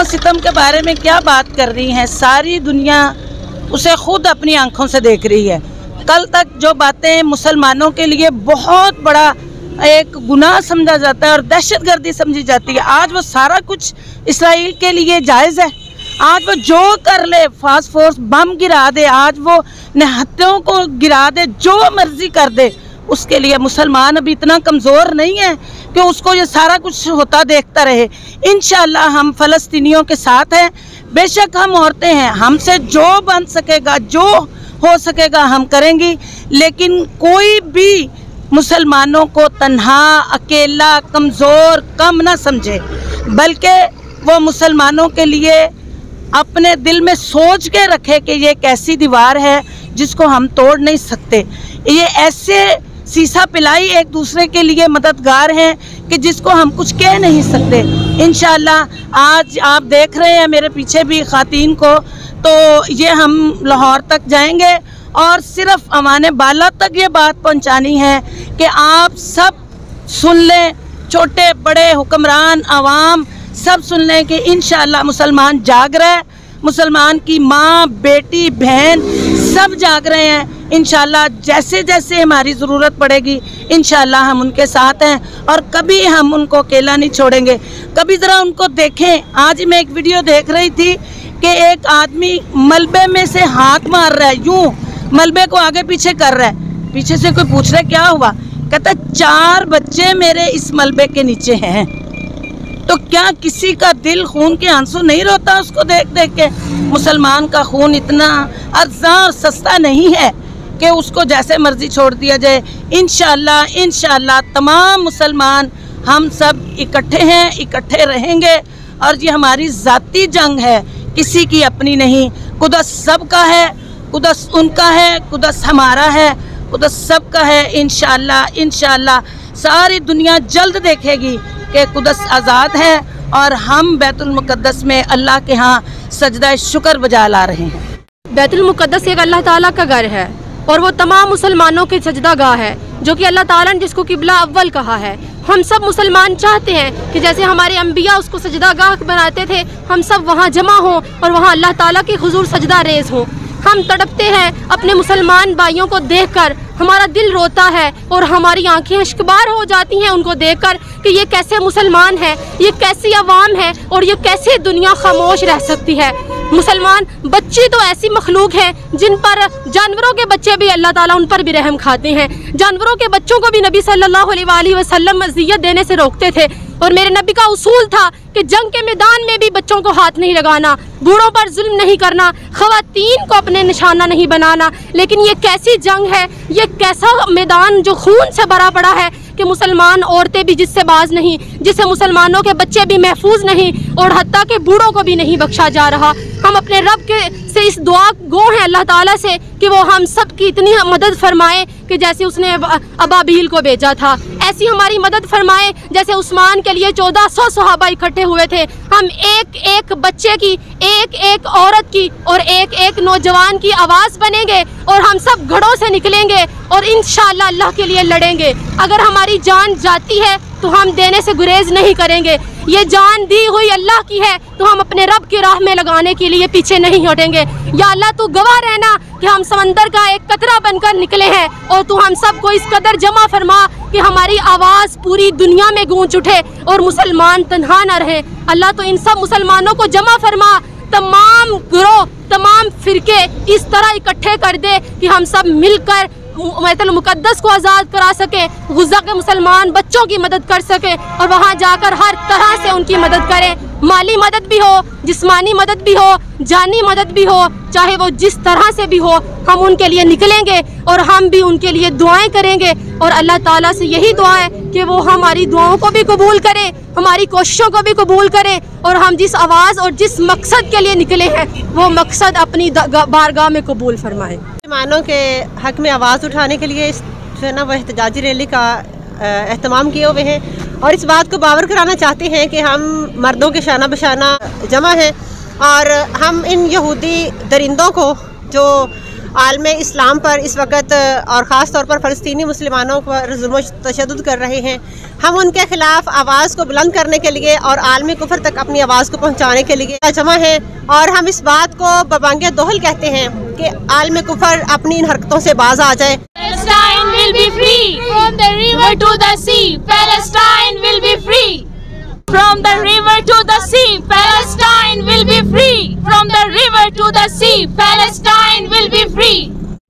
जुल्म सितम के बारे में क्या बात कर रही हैं, सारी दुनिया उसे खुद अपनी आंखों से देख रही है। कल तक जो बातें मुसलमानों के लिए बहुत बड़ा एक गुनाह समझा जाता है और दहशतगर्दी समझी जाती है, आज वो सारा कुछ इसराइल के लिए जायज़ है। आज वो जो कर ले, फास्फोर्स बम गिरा दे, आज वो निहत्तों को गिरा दे, जो मर्जी कर दे, उसके लिए मुसलमान अभी इतना कमज़ोर नहीं है कि उसको ये सारा कुछ होता देखता रहे। इंशाअल्लाह हम फ़लस्तीनियों के साथ हैं। बेशक हम औरतें हैं, हमसे जो बन सकेगा, जो हो सकेगा हम करेंगी, लेकिन कोई भी मुसलमानों को तन्हा, अकेला, कमज़ोर, कम ना समझे, बल्कि वो मुसलमानों के लिए अपने दिल में सोच के रखे कि ये एक ऐसी दीवार है जिसको हम तोड़ नहीं सकते। ये ऐसे सीसा पिलाई एक दूसरे के लिए मददगार हैं कि जिसको हम कुछ कह नहीं सकते। इंशाअल्लाह आज आप देख रहे हैं मेरे पीछे भी ख़ातीन को, तो ये हम लाहौर तक जाएंगे और सिर्फ अमाने बाला तक ये बात पहुंचानी है कि आप सब सुन लें, छोटे बड़े हुक्मरान, आवाम सब सुन लें कि इंशाअल्लाह मुसलमान जाग रहे हैं, मुसलमान की माँ, बेटी, बहन सब जाग रहे हैं। इंशाअल्लाह जैसे जैसे हमारी ज़रूरत पड़ेगी इंशाअल्लाह हम उनके साथ हैं और कभी हम उनको अकेला नहीं छोड़ेंगे। कभी ज़रा उनको देखें। आज मैं एक वीडियो देख रही थी कि एक आदमी मलबे में से हाथ मार रहा है, यूँ मलबे को आगे पीछे कर रहा है। पीछे से कोई पूछ रहा है क्या हुआ, कहता 4 बच्चे मेरे इस मलबे के नीचे हैं। तो क्या किसी का दिल खून के आंसू नहीं रोता उसको देख देख के? मुसलमान का खून इतना अर्ज़ां और सस्ता नहीं है कि उसको जैसे मर्जी छोड़ दिया जाए। इंशाअल्लाह तमाम मुसलमान हम सब इकट्ठे हैं, इकट्ठे रहेंगे और ये हमारी ज़ाती जंग है, किसी की अपनी नहीं। कुदस सबका है, कुदस उनका है, कुदस हमारा है, कुदस सबका है। इंशाअल्लाह सारी दुनिया जल्द देखेगी कि कुदस आज़ाद है और हम बैतुल मुक़द्दस में अल्लाह के यहाँ सजदा शुक्र बजा ला रहे हैं। बैतुल मुक़द्दस एक अल्लाह ताला का घर है और वो तमाम मुसलमानों की सजदा गाह है, जो कि अल्लाह ताला ने जिसको किबला अव्वल कहा है। हम सब मुसलमान चाहते हैं कि जैसे हमारे अंबिया उसको सजदा गाह बनाते थे, हम सब वहाँ जमा हों और वहाँ अल्लाह ताला के हुजूर सजदा रेज़ हों। हम तड़पते हैं अपने मुसलमान भाइयों को देखकर, हमारा दिल रोता है और हमारी आंखें अश्कबार हो जाती हैं उनको देखकर कि ये कैसे मुसलमान है, ये कैसी अवाम है और ये कैसे दुनिया खामोश रह सकती है। मुसलमान बच्चे तो ऐसी मखलूक है जिन पर जानवरों के बच्चे भी अल्लाह ताला उन पर भी रहम खाते हैं। जानवरों के बच्चों को भी नबी सल्लल्लाहु अलैहि वसल्लम अज़ियत देने से रोकते थे और मेरे नबी का उसूल था कि जंग के मैदान में भी बच्चों को हाथ नहीं लगाना, बूढ़ों पर जुल्म नहीं करना, ख़वातीन को अपने निशाना नहीं बनाना। लेकिन ये कैसी जंग है, ये कैसा मैदान जो खून से भरा पड़ा है कि मुसलमान औरतें भी जिससे बाज नहीं, जिससे मुसलमानों के बच्चे भी महफूज नहीं और हत्ता के बूढ़ों को भी नहीं बख्शा जा रहा। हम अपने रब के से इस दुआ गो हैं अल्लाह ताला से कि वो हम सब की इतनी मदद फरमाए कि जैसे उसने अबाबील को भेजा था, ऐसी हमारी मदद फरमाए जैसे उस्मान के लिए 1400 सहाबा इकट्ठे हुए थे। हम एक एक बच्चे की, एक एक औरत की और एक एक नौजवान की आवाज़ बनेंगे और हम सब घड़ों से निकलेंगे और इंशाअल्लाह अल्लाह के लिए लड़ेंगे। अगर हमारी जान जाती है तो हम देने से गुरेज नहीं करेंगे। ये जान दी हुई अल्लाह की है तो हम अपने रब की राह में लगाने के लिए पीछे नहीं हटेंगे। या अल्लाह तू गवाह रहना कि हम समंदर का एक कतरा बनकर निकले हैं और तू हम सबको इस कदर जमा फरमा कि हमारी आवाज़ पूरी दुनिया में गूंज उठे और मुसलमान तन्हा न रहे। अल्लाह तो इन सब मुसलमानों को जमा फरमा, तमाम गिरोह, तमाम फिरके इस तरह इकट्ठे कर दे कि हम सब मिलकर बैतुल मुक़द्दस को आज़ाद करा सके, गुज़ा के मुसलमान बच्चों की मदद कर सके और वहाँ जाकर हर तरह से उनकी मदद करें। माली मदद भी हो, जिस्मानी मदद भी हो, जानी मदद भी हो, चाहे वो जिस तरह से भी हो, हम उनके लिए निकलेंगे और हम भी उनके लिए दुआएं करेंगे। और अल्लाह ताला से यही दुआ है कि वो हमारी दुआओं को भी कबूल करे, हमारी कोशिशों को भी कबूल करे और हम जिस आवाज़ और जिस मकसद के लिए निकले हैं वो मकसद अपनी बारगाह में कबूल फरमाए। मुसलमानों के हक़ में आवाज़ उठाने के लिए जो है ना वो एहतजाजी रैली का एहतमाम किए हुए हैं और इस बात को बावर कराना चाहते हैं कि हम मर्दों के शाना बशाना जमा हैं और हम इन यहूदी दरिंदों को जो आलम इस्लाम पर इस वक्त और ख़ास तौर पर फ़लस्तीनी मुसलमानों पर जुल्म तशद्दुद कर रहे हैं। हम उनके ख़िलाफ़ आवाज़ को बुलंद करने के लिए और आलमी कुफ्र तक अपनी आवाज़ को पहुँचाने के लिए जमा हैं और हम इस बात को बबांगे दोहल कहते हैं कि आलमी कुफ्र अपनी इन हरकतों से बाज आ जाए। Palestine will be free from the river to the sea. Palestine will be free from the river to the sea. Palestine will be free from the river to the sea. Palestine will be free.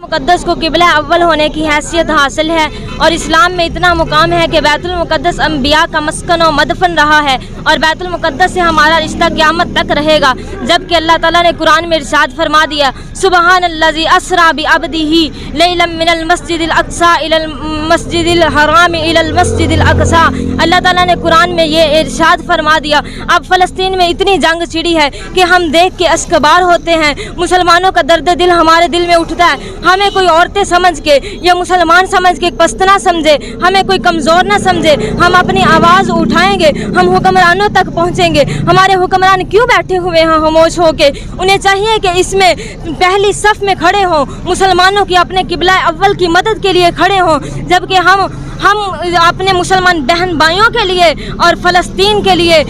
मुक़द्दस को क़िबला अव्वल होने की हैसियत हासिल है और इस्लाम में इतना मुकाम है कि बैतुल मुक़द्दस अंबिया का मस्कन और मदफन रहा है और बैतुल मुक़द्दस से हमारा रिश्ता क़यामत तक रहेगा। जबकि अल्लाह ताला ने कुरान में इरशाद फरमा दिया, सुबहानल्लज़ी अस्रा बि अब्दिही लैलन मिनल मस्जिदिल अक़सा इलल मस्जिदिल हराम इलल मस्जिदिल अक़सा। अल्लाह ताला ने कुरान में ये इरशाद फरमा दिया। अब फ़लस्तीन में इतनी जंग छिड़ी है कि हम देख के अश्कबार होते हैं। मुसलमानों का दर्द दिल हमारे दिल में उठता है। हमें कोई औरतें समझ के या मुसलमान समझ के पस्त ना समझे, हमें कोई कमज़ोर ना समझे। हम अपनी आवाज़ उठाएंगे, हम हुक्मरानों तक पहुँचेंगे। हमारे हुक्मरान क्यों बैठे हुए हैं खामोश होके? उन्हें चाहिए कि इसमें पहली सफ में खड़े हों, मुसलमानों की अपने क़िबला अव्वल की मदद के लिए खड़े हों। जबकि हम अपने मुसलमान बहन भाइयों के लिए और फ़लस्तीन के लिए,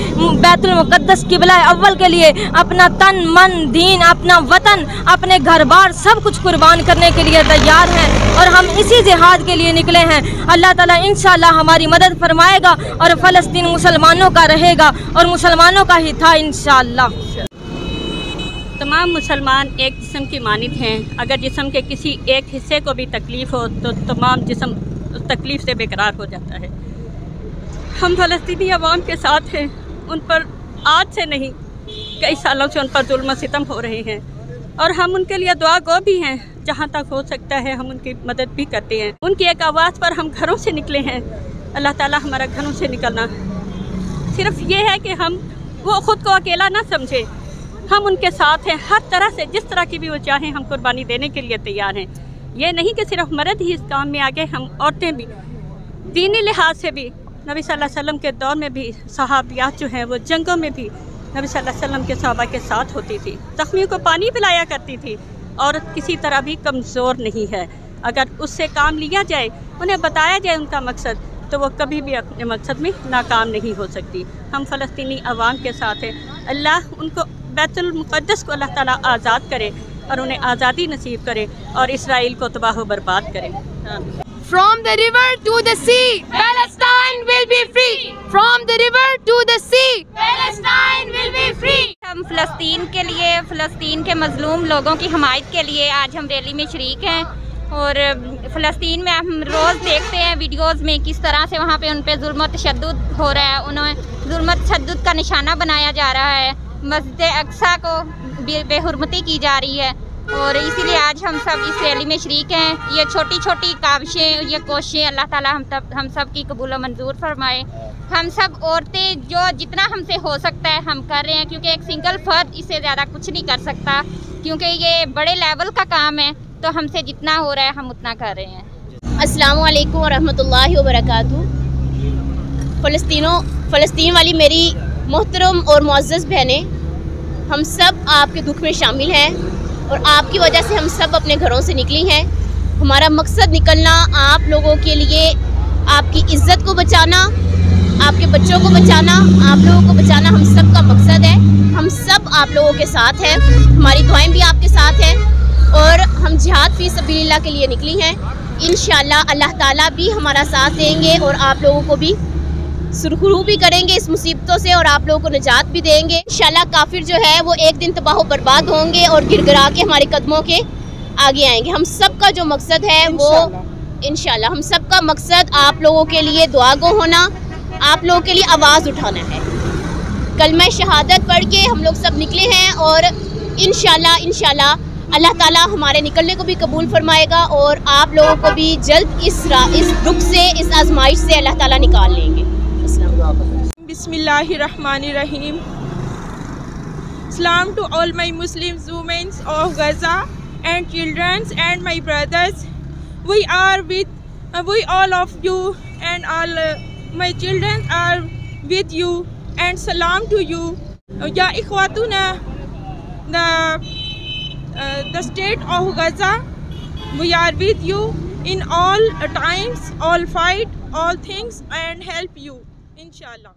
बैतुल मुक़द्दस क़िबला अव्वल के लिए अपना तन मन दीन, अपना वतन, अपने घर बार सब कुछ कुर्बान करने के लिए तैयार हैं और हम इसी जिहाद के लिए निकले हैं। अल्लाह ताला इंशाअल्लाह हमारी मदद फरमाएगा और फ़लस्तीन मुसलमानों का रहेगा और मुसलमानों का ही था इंशाअल्लाह। तमाम मुसलमान एक जिस्म की मानित हैं। अगर जिस्म के किसी एक हिस्से को भी तकलीफ़ हो तो तमाम जिस्म उस तकलीफ़ से बेकरार हो जाता है। हम फ़लस्तीनी अवाम के साथ हैं। उन पर आज से नहीं, कई सालों से उन पर जुल्म सितम हो रहे हैं और हम उनके लिए दुआ गो भी हैं। जहाँ तक हो सकता है हम उनकी मदद भी करते हैं। उनकी एक आवाज़ पर हम घरों से निकले हैं। अल्लाह ताला हमारा घरों से निकलना सिर्फ ये है कि हम वो ख़ुद को अकेला ना समझे। हम उनके साथ हैं हर तरह से, जिस तरह की भी वो चाहें हम कुर्बानी देने के लिए तैयार हैं। ये नहीं कि सिर्फ मर्द ही इस काम में आगे, हम औरतें भी दीनी लिहाज से भी। नबी सल्लल्लाहु अलैहि वसल्लम के दौर में भी सहाबियात जो हैं वो जंगों में भी नबी सल्लल्लाहु अलैहि वसल्लम के सहाबा के साथ होती थी, ज़ख्मियों को पानी पिलाया करती थी। औरत किसी तरह भी कमज़ोर नहीं है। अगर उससे काम लिया जाए, उन्हें बताया जाए उनका मकसद, तो वो कभी भी अपने मकसद में नाकाम नहीं हो सकती। हम फ़लस्तीनी अवाम के साथ हैं। अल्लाह उनको बैतुल मुक़द्दस को अल्लाह ताला आज़ाद करे और उन्हें आज़ादी नसीब करे और इसराइल को तबाह व बर्बाद करे। From the river to the sea, Palestine will be free. From the river to the sea, Palestine will be free. हम फ़लस्तीन के लिए, फ़लस्तीन के मज़लूम लोगों की हमायत के लिए आज हम रैली में शरीक हैं और फ़लस्तीन में हम रोज़ देखते हैं वीडियोस में किस तरह से वहाँ पे उन पे जुल्म तशद्दुद हो रहा है। उन्हें जुल्म तशद्दुद का निशाना बनाया जा रहा है। मस्जिद अक़सा को बेहुरमती की जा रही है और इसीलिए आज हम सब इस रैली में शरीक हैं। ये छोटी छोटी काविशें, ये कोशिशें अल्लाह ताला हम सब की कबूल मंजूर फरमाए। हम सब औरतें जो जितना हमसे हो सकता है हम कर रहे हैं, क्योंकि एक सिंगल फर्द इससे ज़्यादा कुछ नहीं कर सकता, क्योंकि ये बड़े लेवल का काम है। तो हमसे जितना हो रहा है हम उतना कर रहे हैं। अस्सलाम वालेकुम वरहमतुल्लाहि वबरकातुहू। फ़लस्तीन वाली मेरी मोहतरम और मुअज़्ज़ज़ बहनें, हम सब आपके दुख में शामिल हैं और आपकी वजह से हम सब अपने घरों से निकली हैं। हमारा मकसद निकलना आप लोगों के लिए, आपकी इज़्ज़त को बचाना, आपके बच्चों को बचाना, आप लोगों को बचाना हम सब का मकसद है। हम सब आप लोगों के साथ हैं, हमारी दुआएं भी आपके साथ हैं और हम जिहाद फ़ी सबीलिल्लाह के लिए निकली हैं। इंशाअल्लाह अल्लाह ताला भी हमारा साथ देंगे और आप लोगों को भी सुरखरू भी करेंगे इस मुसीबतों से और आप लोगों को निजात भी देंगे। इंशाअल्लाह काफिर जो है वो एक दिन तबाह बर्बाद होंगे और गिरगिरा के हमारे कदमों के आगे आएंगे। हम सब का जो मकसद है वो इंशाअल्लाह हम सब का मकसद आप लोगों के लिए दुआ गो होना, आप लोगों के लिए आवाज़ उठाना है। कलमा शहादत पढ़ के हम लोग सब निकले हैं और इंशाअल्लाह अल्लाह ताला हमारे निकलने को भी कबूल फरमाएगा और आप लोगों को भी जल्द इस दुख से, इस आजमाइश से अल्लाह ताला निकाल लेंगे। बिस्मिल्लाहिर्रहमानिर्रहीम। Salam to all my Muslim women of Gaza and children and my brothers. We all of you and all my children are with you and salam to you. Ya ikhwatuna, the state of Gaza we are with you in all times, all fight, all things, and help you, inshallah.